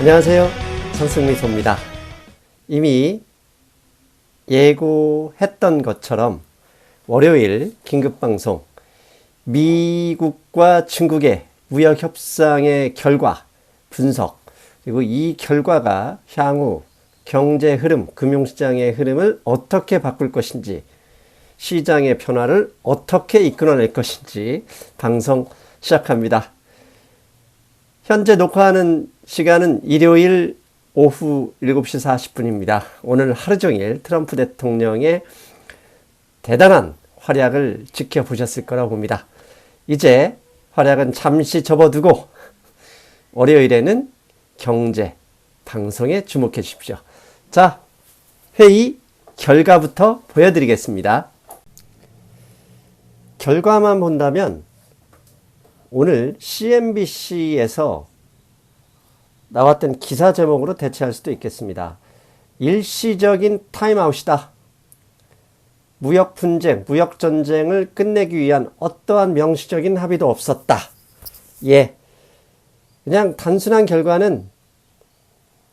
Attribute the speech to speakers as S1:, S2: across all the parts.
S1: 안녕하세요. 손승미소입니다. 이미 예고했던 것처럼 월요일 긴급방송 미국과 중국의 무역협상의 결과 분석, 그리고 이 결과가 향후 경제 흐름, 금융시장의 흐름을 어떻게 바꿀 것인지, 시장의 변화를 어떻게 이끌어낼 것인지 방송 시작합니다. 현재 녹화하는 시간은 일요일 오후 7시 40분입니다. 오늘 하루 종일 트럼프 대통령의 대단한 활약을 지켜보셨을 거라고 봅니다. 이제 활약은 잠시 접어두고 월요일에는 경제 방송에 주목해 주십시오. 자, 회의 결과부터 보여드리겠습니다. 결과만 본다면 오늘 CNBC에서 나왔던 기사 제목으로 대체할 수도 있겠습니다. 일시적인 타임아웃이다. 무역 분쟁, 무역 전쟁을 끝내기 위한 어떠한 명시적인 합의도 없었다. 예. 그냥 단순한 결과는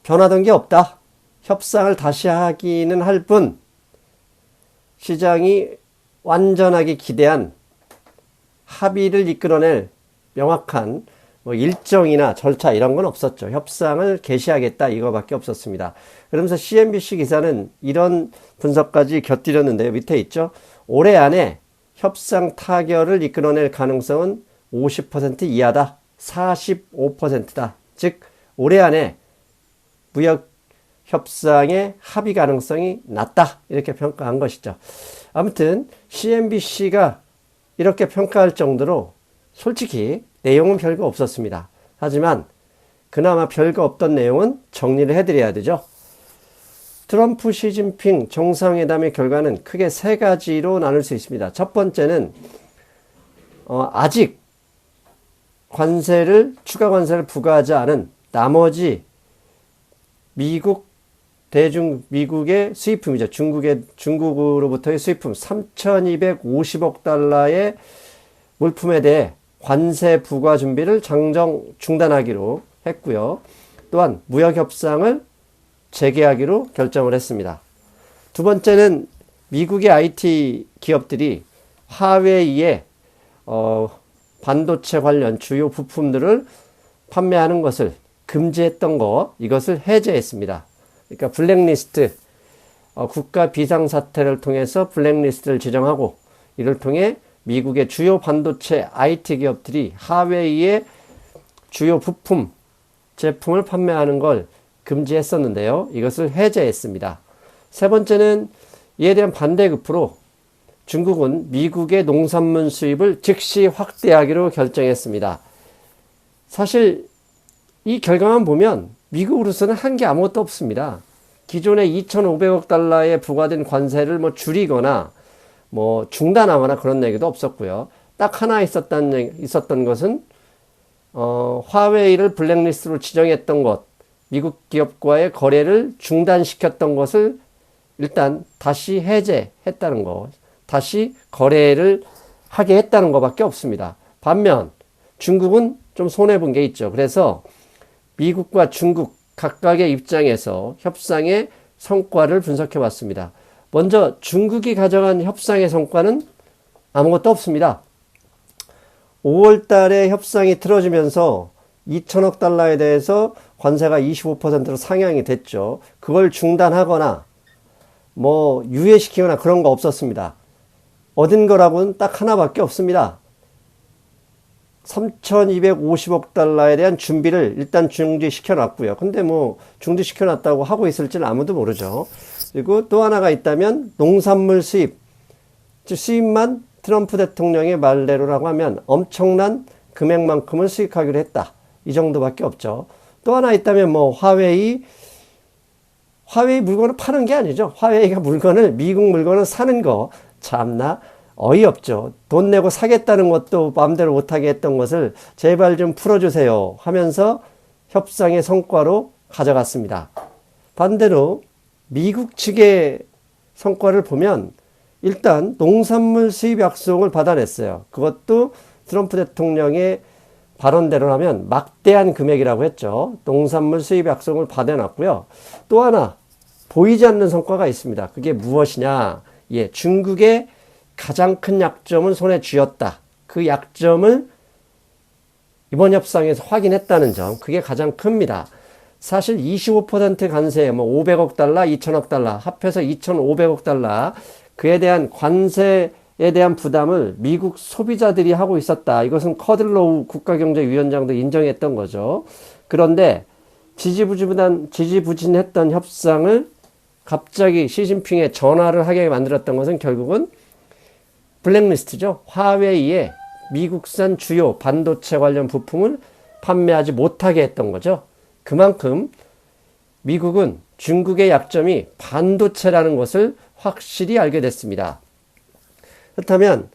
S1: 변화된 게 없다. 협상을 다시 하기는 할 뿐 시장이 완전하게 기대한 합의를 이끌어낼 명확한 일정이나 절차 이런 건 없었죠. 협상을 개시하겠다 이거밖에 없었습니다. 그러면서 CNBC 기사는 이런 분석까지 곁들였는데요. 밑에 있죠. 올해 안에 협상 타결을 이끌어낼 가능성은 50% 이하다. 45%다. 즉 올해 안에 무역 협상의 합의 가능성이 낮다. 이렇게 평가한 것이죠. 아무튼 CNBC가 이렇게 평가할 정도로 솔직히 내용은 별거 없었습니다. 하지만 그나마 별거 없던 내용은 정리를 해드려야 되죠. 트럼프 시진핑 정상회담의 결과는 크게 세 가지로 나눌 수 있습니다. 첫 번째는 아직 추가 관세를 부과하지 않은 나머지 미국의 수입품이죠. 중국으로부터의 수입품 3,250억 달러의 물품에 대해 관세 부과 준비를 당장 중단하기로 했고요. 또한 무역협상을 재개하기로 결정을 했습니다. 두 번째는 미국의 IT 기업들이 화웨이에 반도체 관련 주요 부품들을 판매하는 것을 금지했던 이것을 해제했습니다. 그러니까 블랙리스트, 국가 비상사태를 통해서 블랙리스트를 지정하고 이를 통해 미국의 주요 반도체 IT 기업들이 화웨이의 주요 부품, 제품을 판매하는 걸 금지했었는데요. 이것을 해제했습니다. 세 번째는 이에 대한 반대급부로 중국은 미국의 농산물 수입을 즉시 확대하기로 결정했습니다. 사실 이 결과만 보면 미국으로서는 한 게 아무것도 없습니다. 기존의 2,500억 달러에 부과된 관세를 줄이거나 중단하거나 그런 얘기도 없었고요. 딱 하나 있었던 것은 화웨이를 블랙리스트로 지정했던 것, 미국 기업과의 거래를 중단시켰던 것을 일단 다시 해제했다는 것, 다시 거래를 하게 했다는 것밖에 없습니다. 반면 중국은 좀 손해본 게 있죠. 그래서 미국과 중국 각각의 입장에서 협상의 성과를 분석해 봤습니다. 먼저 중국이 가져간 협상의 성과는 아무것도 없습니다. 5월 달에 협상이 틀어지면서 2천억 달러에 대해서 관세가 25%로 상향이 됐죠. 그걸 중단하거나 유예시키거나 그런 거 없었습니다. 얻은 거라고는 딱 하나밖에 없습니다. 3,250억 달러에 대한 준비를 일단 중지시켜 놨고요. 근데 중지시켜 놨다고 하고 있을지는 아무도 모르죠. 그리고 또 하나가 있다면 농산물 수입만 트럼프 대통령의 말대로라고 하면 엄청난 금액만큼을 수입하기로 했다. 이 정도밖에 없죠. 또 하나 있다면 화웨이 물건을 파는 게 아니죠. 화웨이가 미국 물건을 사는 거 참나 어이없죠. 돈 내고 사겠다는 것도 마음대로 못하게 했던 것을 제발 좀 풀어주세요 하면서 협상의 성과로 가져갔습니다. 반대로 미국 측의 성과를 보면 일단 농산물 수입 약속을 받아냈어요. 그것도 트럼프 대통령의 발언대로라면 막대한 금액이라고 했죠. 농산물 수입 약속을 받아놨고요. 또 하나 보이지 않는 성과가 있습니다. 그게 무엇이냐? 예, 중국의 가장 큰 약점은 손에 쥐었다. 그 약점을 이번 협상에서 확인했다는 점, 그게 가장 큽니다. 사실 25% 관세, 500억 달러, 2천억 달러, 합해서 2,500억 달러, 그에 대한 관세에 대한 부담을 미국 소비자들이 하고 있었다. 이것은 커들로우 국가경제위원장도 인정했던 거죠. 그런데 지지부진했던 협상을 갑자기 시진핑에 전화를 하게 만들었던 것은 결국은 블랙리스트죠. 화웨이에 미국산 주요 반도체 관련 부품을 판매하지 못하게 했던 거죠. 그만큼 미국은 중국의 약점이 반도체라는 것을 확실히 알게 됐습니다. 그렇다면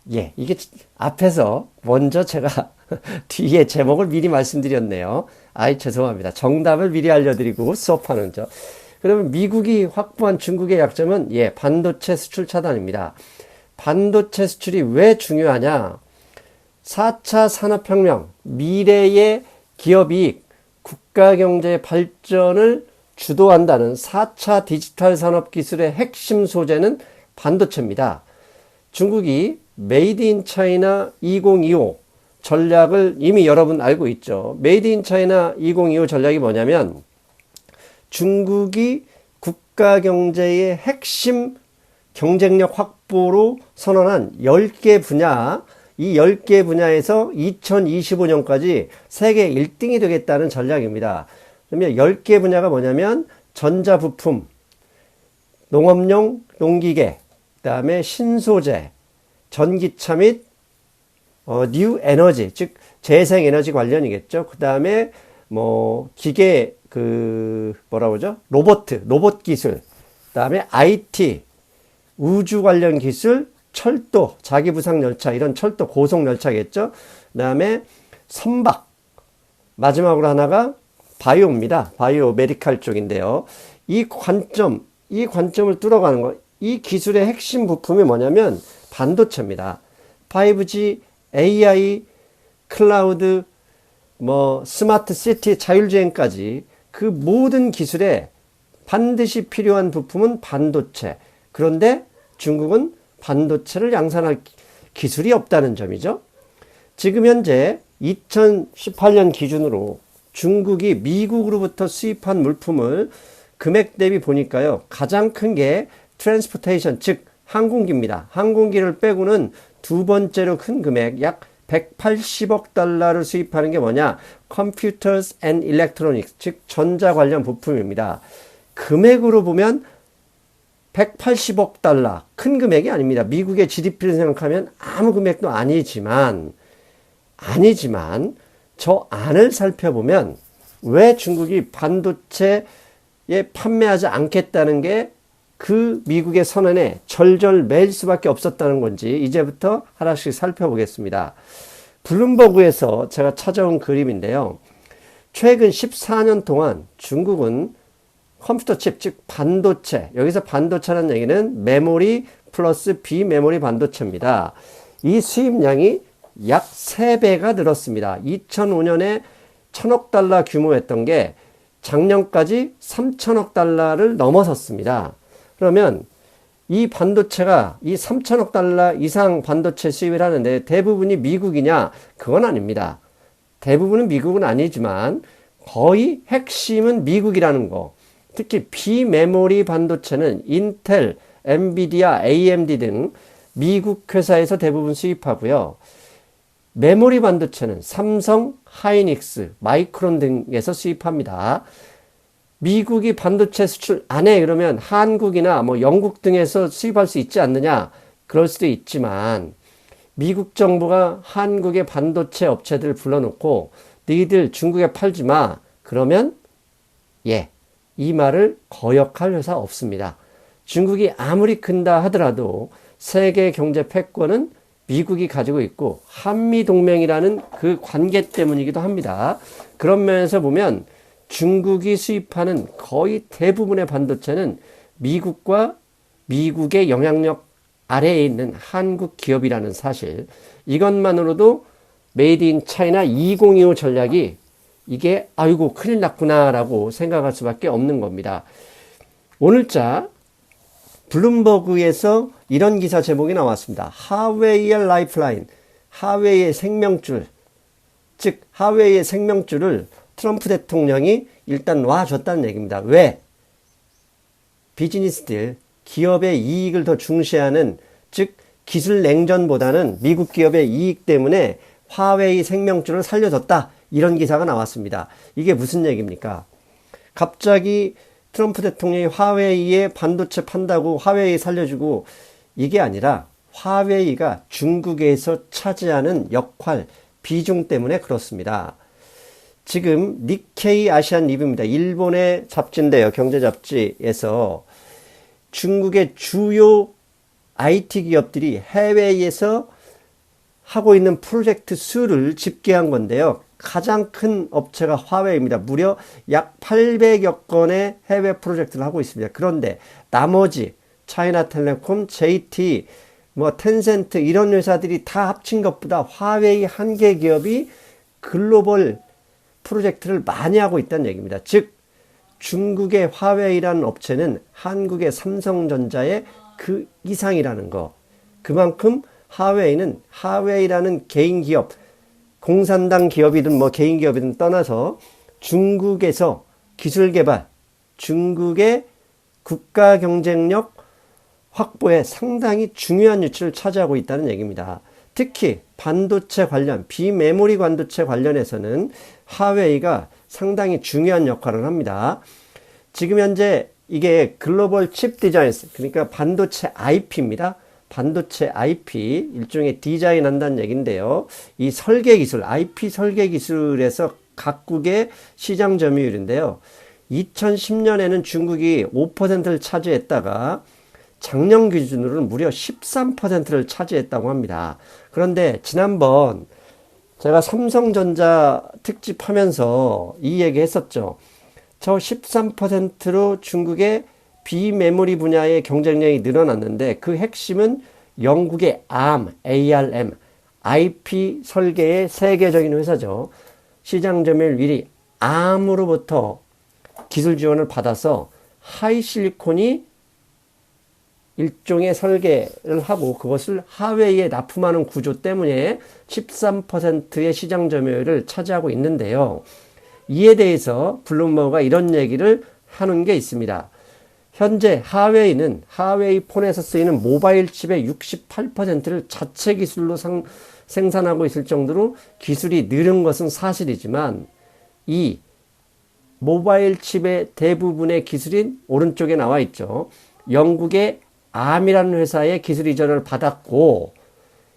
S1: 이게 앞에서 먼저 제가 뒤에 제목을 미리 말씀드렸네요. 죄송합니다. 정답을 미리 알려드리고 수업하는 점. 그러면 미국이 확보한 중국의 약점은 반도체 수출 차단입니다. 반도체 수출이 왜 중요하냐? 4차 산업혁명, 미래의 기업이익, 국가경제 발전을 주도한다는 4차 디지털 산업 기술의 핵심 소재는 반도체입니다. 중국이 메이드 인 차이나 2025 전략을 이미 여러분 알고 있죠. 메이드 인 차이나 2025 전략이 뭐냐면 중국이 국가경제의 핵심 경쟁력 확보로 선언한 10개 분야, 이 10개 분야에서 2025년까지 세계 1등이 되겠다는 전략입니다. 그러면 10개 분야가 뭐냐면 전자부품, 농업용 농기계, 그 다음에 신소재, 전기차 및 뉴 에너지, 즉 재생에너지 관련이겠죠. 그 다음에 기계 로봇 기술, 그 다음에 IT, 우주 관련 기술, 철도, 자기부상 열차, 이런 철도 고속 열차겠죠. 그 다음에 선박, 마지막으로 하나가 바이오입니다. 바이오 메디칼 쪽인데요. 이 관점을 뚫어가는 거, 이 기술의 핵심 부품이 뭐냐면 반도체입니다. 5G, AI, 클라우드, 스마트 시티, 자율주행까지 그 모든 기술에 반드시 필요한 부품은 반도체. 그런데 중국은 반도체를 양산할 기술이 없다는 점이죠. 지금 현재 2018년 기준으로 중국이 미국으로부터 수입한 물품을 금액 대비 보니까요. 가장 큰 게 트랜스포테이션, 즉 항공기입니다. 항공기를 빼고는 두 번째로 큰 금액 약 180억 달러를 수입하는 게 뭐냐? Computers and Electronics, 즉 전자 관련 부품입니다. 금액으로 보면 180억 달러, 큰 금액이 아닙니다. 미국의 GDP를 생각하면 아무 금액도 아니지만 저 안을 살펴보면 왜 중국이 반도체에 판매하지 않겠다는 게 그 미국의 선언에 절절매일 수밖에 없었다는 건지 이제부터 하나씩 살펴보겠습니다. 블룸버그에서 제가 찾아온 그림인데요. 최근 14년 동안 중국은 컴퓨터 칩, 즉 반도체, 여기서 반도체라는 얘기는 메모리 플러스 비메모리 반도체입니다. 이 수입량이 약 3배가 늘었습니다. 2005년에 1,000억 달러 규모였던 게 작년까지 3,000억 달러를 넘어섰습니다. 그러면 이 반도체가 이 3,000억 달러 이상 반도체 수입을 하는데 대부분이 미국이냐? 그건 아닙니다. 대부분은 미국은 아니지만 거의 핵심은 미국이라는 거. 특히 비메모리 반도체는 인텔, 엔비디아, AMD 등 미국 회사에서 대부분 수입하고요. 메모리 반도체는 삼성, 하이닉스, 마이크론 등에서 수입합니다. 미국이 반도체 수출 안 해 그러면 한국이나 영국 등에서 수입할 수 있지 않느냐? 그럴 수도 있지만 미국 정부가 한국의 반도체 업체들을 불러놓고 너희들 중국에 팔지 마. 그러면 이 말을 거역할 회사 없습니다. 중국이 아무리 큰다 하더라도 세계 경제 패권은 미국이 가지고 있고 한미동맹이라는 그 관계 때문이기도 합니다. 그런 면에서 보면 중국이 수입하는 거의 대부분의 반도체는 미국과 미국의 영향력 아래에 있는 한국 기업이라는 사실, 이것만으로도 메이드 인 차이나 2025 전략이 이게 아이고 큰일 났구나라고 생각할 수밖에 없는 겁니다. 오늘자 블룸버그에서 이런 기사 제목이 나왔습니다. 하웨이의 라이프라인, 하웨이의 생명줄, 즉 하웨이의 생명줄을 트럼프 대통령이 일단 놔줬다는 얘기입니다. 왜? 비즈니스들, 기업의 이익을 더 중시하는, 즉 기술 냉전보다는 미국 기업의 이익 때문에 화웨이 생명줄을 살려줬다. 이런 기사가 나왔습니다. 이게 무슨 얘기입니까? 갑자기 트럼프 대통령이 화웨이에 반도체 판다고 화웨이 살려주고, 이게 아니라 화웨이가 중국에서 차지하는 역할, 비중 때문에 그렇습니다. 지금 니케이 아시안 리뷰입니다. 일본의 잡지인데요. 경제 잡지에서 중국의 주요 IT 기업들이 해외에서 하고 있는 프로젝트 수를 집계한 건데요. 가장 큰 업체가 화웨이입니다. 무려 약 800여 건의 해외 프로젝트를 하고 있습니다. 그런데 나머지 차이나텔레콤, JT, 텐센트 이런 회사들이 다 합친 것보다 화웨이 한 개 기업이 글로벌 프로젝트를 많이 하고 있다는 얘기입니다. 즉 중국의 화웨이라는 업체는 한국의 삼성전자의 그 이상이라는 거. 그만큼 화웨이는 화웨이라는 개인 기업, 공산당 기업이든 개인 기업이든 떠나서 중국에서 기술 개발, 중국의 국가 경쟁력 확보에 상당히 중요한 위치를 차지하고 있다는 얘기입니다. 특히 반도체 관련, 비메모리 반도체 관련해서는 화웨이가 상당히 중요한 역할을 합니다. 지금 현재 이게 글로벌 칩 디자인스, 그러니까 반도체 IP입니다. 반도체 IP, 일종의 디자인 한다는 얘기인데요. 이 설계 기술, IP 설계 기술에서 각국의 시장 점유율인데요. 2010년에는 중국이 5%를 차지했다가 작년 기준으로는 무려 13%를 차지했다고 합니다. 그런데 지난번 제가 삼성전자 특집 하면서 이 얘기 했었죠. 저 13%로 중국의 비메모리 분야의 경쟁력이 늘어났는데 그 핵심은 영국의 ARM, IP 설계의 세계적인 회사죠. 시장 점유율 1위 ARM으로부터 기술 지원을 받아서 하이실리콘이 일종의 설계를 하고 그것을 하웨이에 납품하는 구조 때문에 13%의 시장 점유율을 차지하고 있는데요. 이에 대해서 블룸버그가 이런 얘기를 하는 게 있습니다. 현재 하웨이는 하웨이 폰에서 쓰이는 모바일 칩의 68%를 자체 기술로 생산하고 있을 정도로 기술이 느른 것은 사실이지만 이 모바일 칩의 대부분의 기술인 오른쪽에 나와 있죠. 영국의 ARM이라는 회사의 기술 이전을 받았고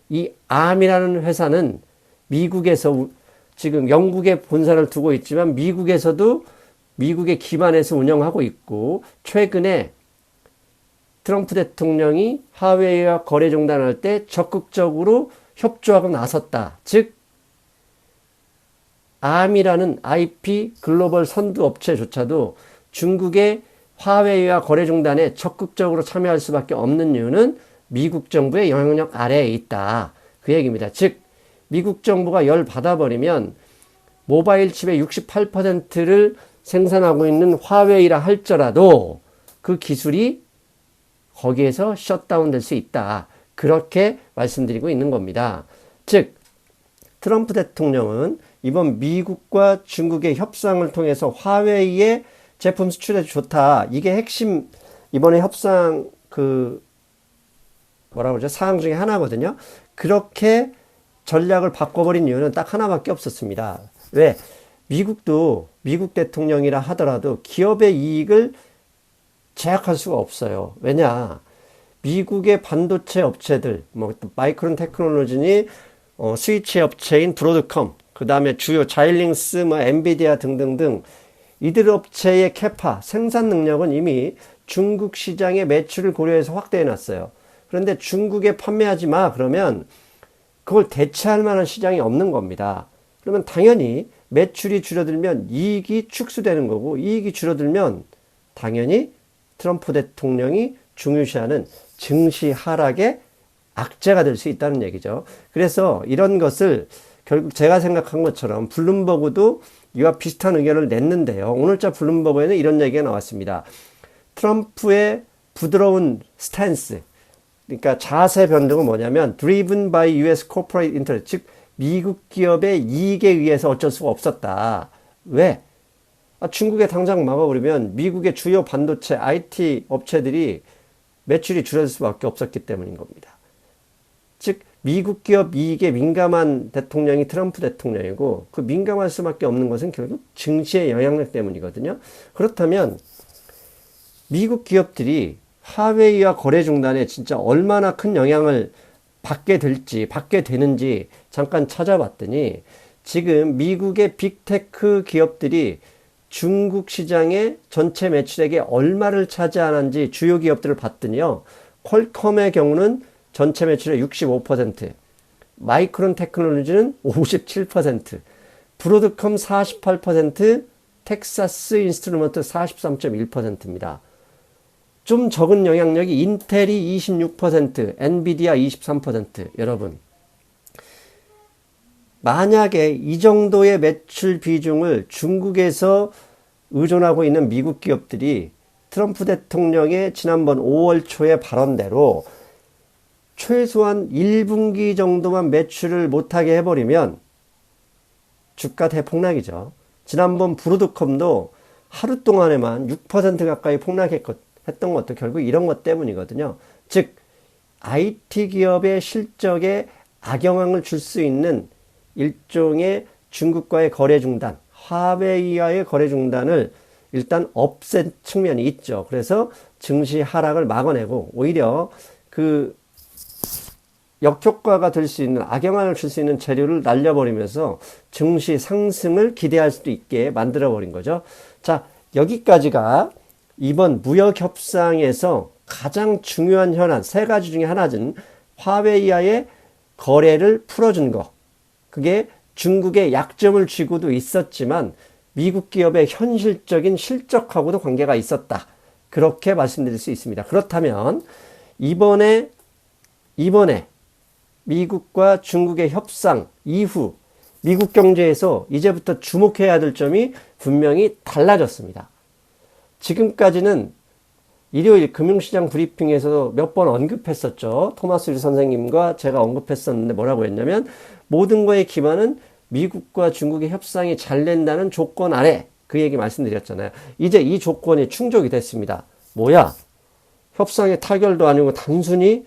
S1: 이 ARM이라는 회사는 미국에서 지금 영국에 본사를 두고 있지만 미국에서도 미국에 기반해서 운영하고 있고 최근에 트럼프 대통령이 하웨이와 거래 중단할 때 적극적으로 협조하고 나섰다. 즉 ARM이라는 IP 글로벌 선두 업체조차도 중국의 화웨이와 거래 중단에 적극적으로 참여할 수밖에 없는 이유는 미국 정부의 영향력 아래에 있다. 그 얘기입니다. 즉 미국 정부가 열 받아버리면 모바일 칩의 68%를 생산하고 있는 화웨이라 할지라도 그 기술이 거기에서 셧다운 될 수 있다. 그렇게 말씀드리고 있는 겁니다. 즉 트럼프 대통령은 이번 미국과 중국의 협상을 통해서 화웨이의 제품 수출에 좋다. 이게 핵심 이번에 협상 사항 중에 하나거든요. 그렇게 전략을 바꿔버린 이유는 딱 하나밖에 없었습니다. 왜? 미국도 미국 대통령이라 하더라도 기업의 이익을 제약할 수가 없어요. 왜냐? 미국의 반도체 업체들, 마이크론 테크놀로지니 스위치 업체인 브로드컴, 그 다음에 주요 자일링스, 엔비디아 등등등 이들 업체의 캐파, 생산 능력은 이미 중국 시장의 매출을 고려해서 확대해 놨어요. 그런데 중국에 판매하지 마 그러면 그걸 대체할 만한 시장이 없는 겁니다. 그러면 당연히 매출이 줄어들면 이익이 축소되는 거고 이익이 줄어들면 당연히 트럼프 대통령이 중요시하는 증시 하락의 악재가 될 수 있다는 얘기죠. 그래서 이런 것을 결국 제가 생각한 것처럼 블룸버그도 이와 비슷한 의견을 냈는데요. 오늘자 블룸버그에는 이런 얘기가 나왔습니다. 트럼프의 부드러운 스탠스, 그러니까 자세 변동은 뭐냐면 driven by US corporate interest, 즉 미국 기업의 이익에 의해서 어쩔 수가 없었다. 왜? 중국에 당장 막아버리면 미국의 주요 반도체 IT 업체들이 매출이 줄어들 수밖에 없었기 때문인 겁니다. 즉 미국 기업 이익에 민감한 대통령이 트럼프 대통령이고, 그 민감할 수밖에 없는 것은 결국 증시의 영향력 때문이거든요. 그렇다면 미국 기업들이 화웨이와 거래 중단에 진짜 얼마나 큰 영향을 받게 되는지 잠깐 찾아봤더니, 지금 미국의 빅테크 기업들이 중국 시장의 전체 매출액의 얼마를 차지하는지 주요 기업들을 봤더니요, 퀄컴의 경우는 전체 매출의 65%, 마이크론 테크놀로지는 57%, 브로드컴 48%, 텍사스 인스트루먼트 43.1%입니다. 좀 적은 영향력이 인텔이 26%, 엔비디아 23%. 여러분, 만약에 이 정도의 매출 비중을 중국에서 의존하고 있는 미국 기업들이 트럼프 대통령의 지난번 5월 초의 발언대로 최소한 1분기 정도만 매출을 못하게 해버리면 주가 대폭락이죠. 지난번 브로드컴도 하루 동안에만 6% 가까이 폭락했던 것도 결국 이런 것 때문이거든요. 즉 IT 기업의 실적에 악영향을 줄 수 있는 일종의 중국과의 거래 중단, 화웨이와의 거래 중단을 일단 없앤 측면이 있죠. 그래서 증시 하락을 막아내고 오히려 그 역효과가 될 수 있는, 악영향을 줄 수 있는 재료를 날려버리면서 증시 상승을 기대할 수도 있게 만들어버린 거죠. 자, 여기까지가 이번 무역협상에서 가장 중요한 현안, 세 가지 중에 하나는 화웨이와의 거래를 풀어준 거. 그게 중국의 약점을 쥐고도 있었지만 미국 기업의 현실적인 실적하고도 관계가 있었다. 그렇게 말씀드릴 수 있습니다. 그렇다면 이번에 미국과 중국의 협상 이후 미국 경제에서 이제부터 주목해야 될 점이 분명히 달라졌습니다. 지금까지는 일요일 금융시장 브리핑에서 몇 번 언급했었죠. 토마스 류 선생님과 제가 언급했었는데 뭐라고 했냐면, 모든 거의 기반은 미국과 중국의 협상이 잘 된다는 조건 아래, 그 얘기 말씀드렸잖아요. 이제 이 조건이 충족이 됐습니다. 뭐야? 협상의 타결도 아니고 단순히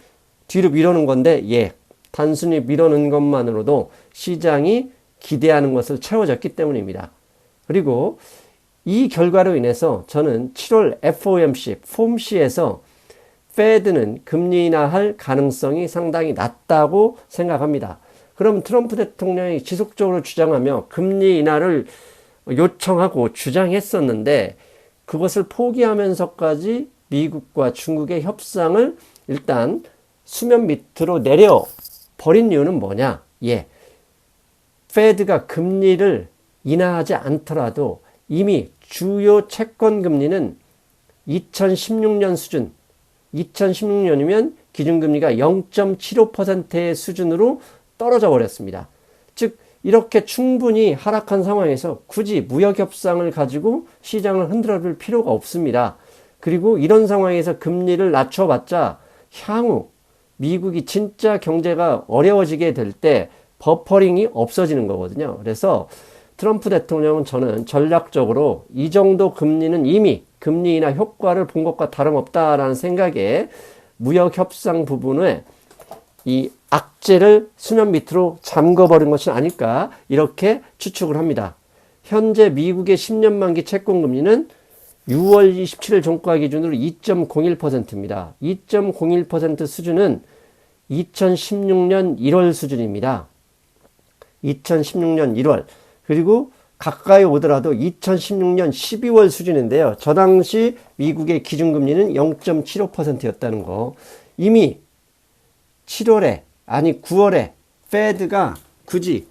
S1: 뒤로 미루는 건데, 단순히 미루는 것만으로도 시장이 기대하는 것을 채워졌기 때문입니다. 그리고 이 결과로 인해서 저는 7월 FOMC에서 페드는 금리 인하할 가능성이 상당히 낮다고 생각합니다. 그럼 트럼프 대통령이 지속적으로 주장하며 금리 인하를 요청하고 주장했었는데, 그것을 포기하면서까지 미국과 중국의 협상을 일단 수면 밑으로 내려버린 이유는 뭐냐? 페드가 금리를 인하하지 않더라도 이미 주요 채권 금리는 2016년 수준, 2016년이면 기준금리가 0.75%의 수준으로 떨어져 버렸습니다. 즉 이렇게 충분히 하락한 상황에서 굳이 무역협상을 가지고 시장을 흔들어줄 필요가 없습니다. 그리고 이런 상황에서 금리를 낮춰봤자 향후 미국이 진짜 경제가 어려워지게 될 때 버퍼링이 없어지는 거거든요. 그래서 트럼프 대통령은 저는 전략적으로 이 정도 금리는 이미 금리 인하 효과를 본 것과 다름없다라는 생각에 무역협상 부분에 이 악재를 수면 밑으로 잠궈버린 것이 아닐까, 이렇게 추측을 합니다. 현재 미국의 10년 만기 채권 금리는 6월 27일 종가 기준으로 2.01%입니다. 2.01% 수준은 2016년 1월 수준입니다. 2016년 1월. 그리고 가까이 오더라도 2016년 12월 수준인데요. 저 당시 미국의 기준금리는 0.75%였다는 거. 이미 7월에, 아니 9월에 페드가 굳이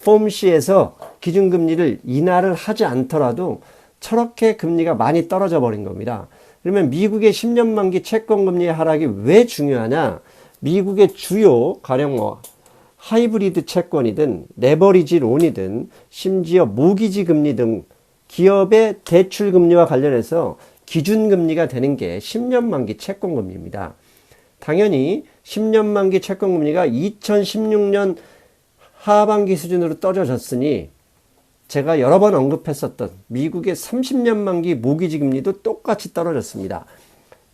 S1: FOMC에서 기준금리를 인하를 하지 않더라도 저렇게 금리가 많이 떨어져 버린 겁니다. 그러면 미국의 10년 만기 채권금리의 하락이 왜 중요하냐? 미국의 주요, 가령 하이브리드 채권이든 레버리지 론이든 심지어 모기지 금리 등 기업의 대출 금리와 관련해서 기준금리가 되는 게 10년 만기 채권금리입니다. 당연히 10년 만기 채권금리가 2016년 하반기 수준으로 떨어졌으니 제가 여러 번 언급했었던 미국의 30년 만기 모기지 금리도 똑같이 떨어졌습니다.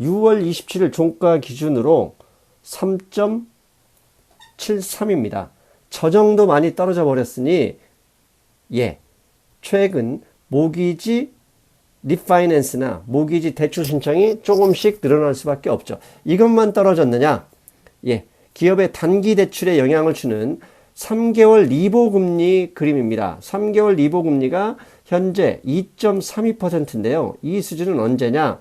S1: 6월 27일 종가 기준으로 3.73입니다. 저 정도 많이 떨어져 버렸으니 최근 모기지 리파이낸스나 모기지 대출 신청이 조금씩 늘어날 수밖에 없죠. 이것만 떨어졌느냐? 기업의 단기 대출에 영향을 주는 3개월 리보 금리 그림입니다. 3개월 리보 금리가 현재 2.32%인데요. 이 수준은 언제냐?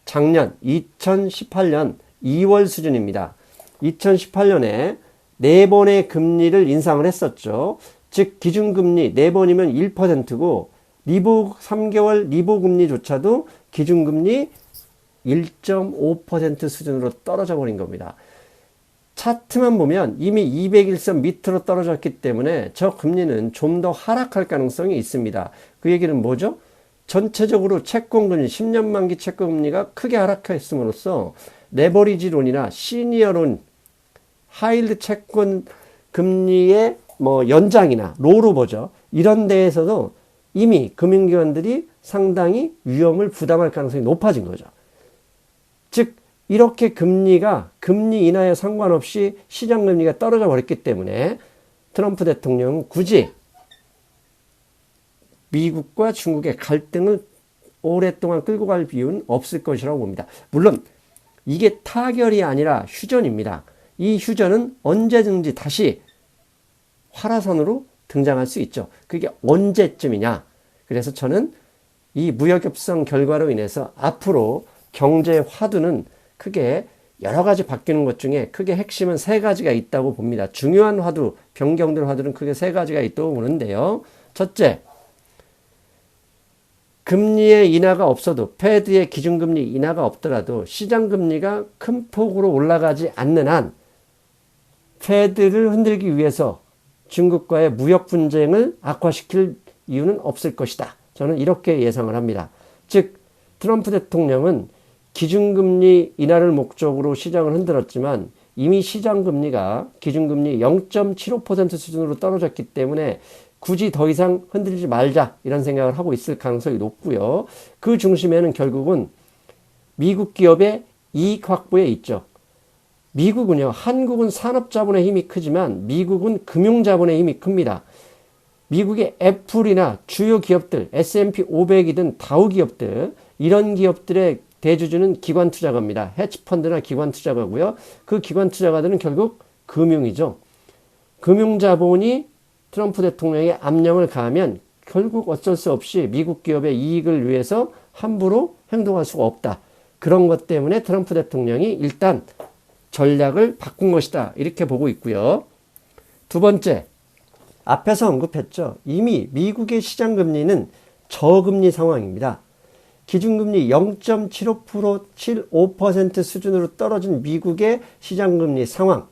S1: 작년 2018년 2월 수준입니다. 2018년에 4번의 금리를 인상을 했었죠. 즉 기준금리 4번이면 1%고 리보 3개월 리보 금리조차도 기준금리 1.5% 수준으로 떨어져 버린 겁니다. 차트만 보면 이미 200일선 밑으로 떨어졌기 때문에 저 금리는 좀 더 하락할 가능성이 있습니다. 그 얘기는 뭐죠? 전체적으로 채권금리 10년 만기 채권금리가 크게 하락했음으로써 레버리지론이나 시니어론 하이힐드 채권 금리의 연장이나 롤오버죠. 이런 데에서도 이미 금융기관들이 상당히 위험을 부담할 가능성이 높아진 거죠. 즉 이렇게 금리 인하에 상관없이 시장금리가 떨어져 버렸기 때문에 트럼프 대통령은 굳이 미국과 중국의 갈등을 오랫동안 끌고 갈 이유는 없을 것이라고 봅니다. 물론 이게 타결이 아니라 휴전입니다. 이 휴전은 언제든지 다시 활화산으로 등장할 수 있죠. 그게 언제쯤이냐? 그래서 저는 이 무역협상 결과로 인해서 앞으로 경제 화두는 크게 여러 가지 바뀌는 것 중에 크게 핵심은 3가지가 있다고 봅니다. 중요한 화두, 변경될 화두는 크게 3가지가 있다고 보는데요. 첫째, 금리의 인하가 없어도 패드의 기준금리 인하가 없더라도 시장금리가 큰 폭으로 올라가지 않는 한 패드를 흔들기 위해서 중국과의 무역 분쟁을 악화시킬 이유는 없을 것이다. 저는 이렇게 예상을 합니다. 즉 트럼프 대통령은 기준금리 인하를 목적으로 시장을 흔들었지만 이미 시장금리가 기준금리 0.75% 수준으로 떨어졌기 때문에 굳이 더 이상 흔들지 말자 이런 생각을 하고 있을 가능성이 높고요. 그 중심에는 결국은 미국 기업의 이익 확보에 있죠. 미국은요, 한국은 산업자본의 힘이 크지만 미국은 금융자본의 힘이 큽니다. 미국의 애플이나 주요 기업들, S&P 500이든 다우 기업들, 이런 기업들의 대주주는 기관 투자가입니다. 해치펀드나 기관 투자가고요. 그 기관 투자가들은 결국 금융이죠. 금융자본이 트럼프 대통령의 압력을 가하면 결국 어쩔 수 없이 미국 기업의 이익을 위해서 함부로 행동할 수가 없다. 그런 것 때문에 트럼프 대통령이 일단 전략을 바꾼 것이다. 이렇게 보고 있고요. 두 번째, 앞에서 언급했죠. 이미 미국의 시장금리는 저금리 상황입니다. 기준금리 0.75% 수준으로 떨어진 미국의 시장금리 상황.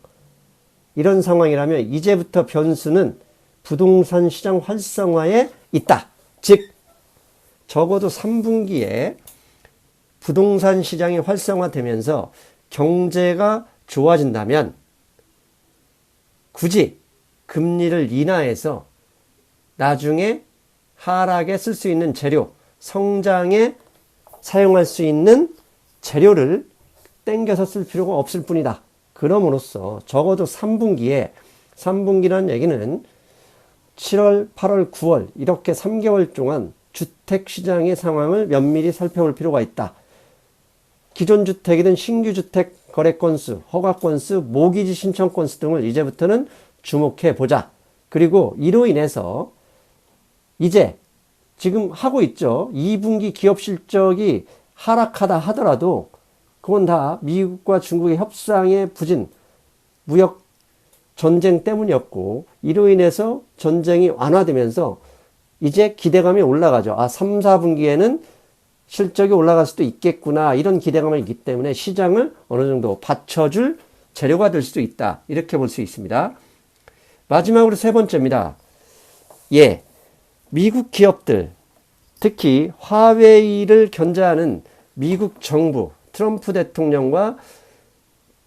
S1: 이런 상황이라면 이제부터 변수는 부동산 시장 활성화에 있다. 즉 적어도 3분기에 부동산 시장이 활성화되면서 경제가 좋아진다면 굳이 금리를 인하해서 나중에 하락에 쓸 수 있는 재료, 성장에 사용할 수 있는 재료를 땡겨서 쓸 필요가 없을 뿐이다. 그럼으로써 적어도 3분기라는 얘기는 7월, 8월, 9월 이렇게 3개월 동안 주택시장의 상황을 면밀히 살펴볼 필요가 있다. 기존 주택이든 신규 주택 거래 건수, 허가 건수, 모기지 신청 건수 등을 이제부터는 주목해 보자. 그리고 이로 인해서 이제 지금 하고 있죠. 2분기 기업 실적이 하락하다 하더라도 그건 다 미국과 중국의 협상의 부진, 무역 전쟁 때문이었고 이로 인해서 전쟁이 완화되면서 이제 기대감이 올라가죠. 3, 4분기에는 실적이 올라갈 수도 있겠구나 이런 기대감이 있기 때문에 시장을 어느 정도 받쳐줄 재료가 될 수도 있다. 이렇게 볼 수 있습니다. 마지막으로 세 번째입니다. 예, 미국 기업들, 특히 화웨이를 견제하는 미국 정부, 트럼프 대통령과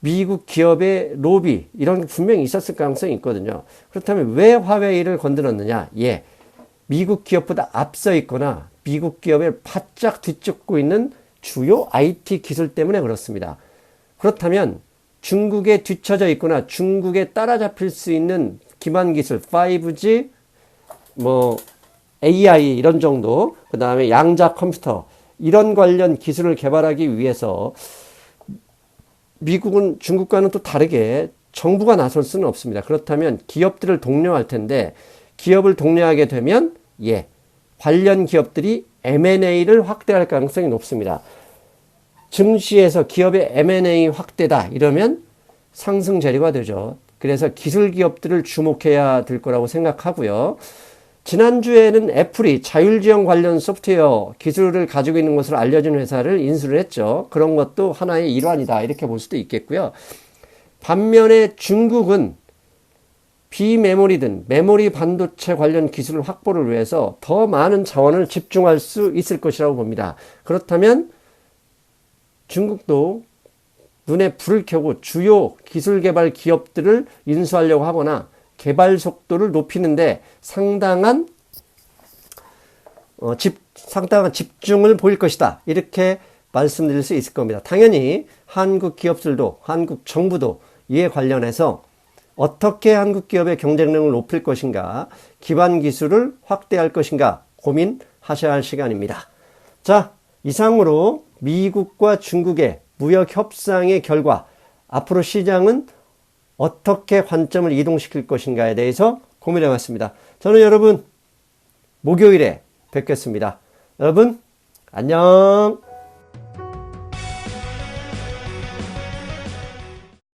S1: 미국 기업의 로비, 이런 게 분명히 있었을 가능성이 있거든요. 그렇다면 왜 화웨이를 건드렸느냐? 예, 미국 기업보다 앞서 있거나 미국 기업을 바짝 뒤쫓고 있는 주요 IT 기술 때문에 그렇습니다. 그렇다면 중국에 뒤처져 있거나 중국에 따라잡힐 수 있는 기반 기술, 5G, AI 이런 정도, 그 다음에 양자 컴퓨터, 이런 관련 기술을 개발하기 위해서 미국은 중국과는 또 다르게 정부가 나설 수는 없습니다. 그렇다면 기업들을 독려할 텐데, 기업을 독려하게 되면 예, 관련 기업들이 M&A를 확대할 가능성이 높습니다. 증시에서 기업의 M&A 확대다 이러면 상승 재료가 되죠. 그래서 기술 기업들을 주목해야 될 거라고 생각하고요. 지난주에는 애플이 자율주행 관련 소프트웨어 기술을 가지고 있는 것으로 알려진 회사를 인수를 했죠. 그런 것도 하나의 일환이다 이렇게 볼 수도 있겠고요. 반면에 중국은 비메모리든 메모리 반도체 관련 기술 확보를 위해서 더 많은 자원을 집중할 수 있을 것이라고 봅니다. 그렇다면 중국도 눈에 불을 켜고 주요 기술 개발 기업들을 인수하려고 하거나 개발 속도를 높이는데 상당한 집중을 보일 것이다. 이렇게 말씀드릴 수 있을 겁니다. 당연히 한국 기업들도, 한국 정부도 이에 관련해서 어떻게 한국 기업의 경쟁력을 높일 것인가, 기반 기술을 확대할 것인가 고민하셔야 할 시간입니다. 자, 이상으로 미국과 중국의 무역 협상의 결과, 앞으로 시장은 어떻게 관점을 이동시킬 것인가에 대해서 고민해 봤습니다. 저는 여러분 목요일에 뵙겠습니다. 여러분 안녕.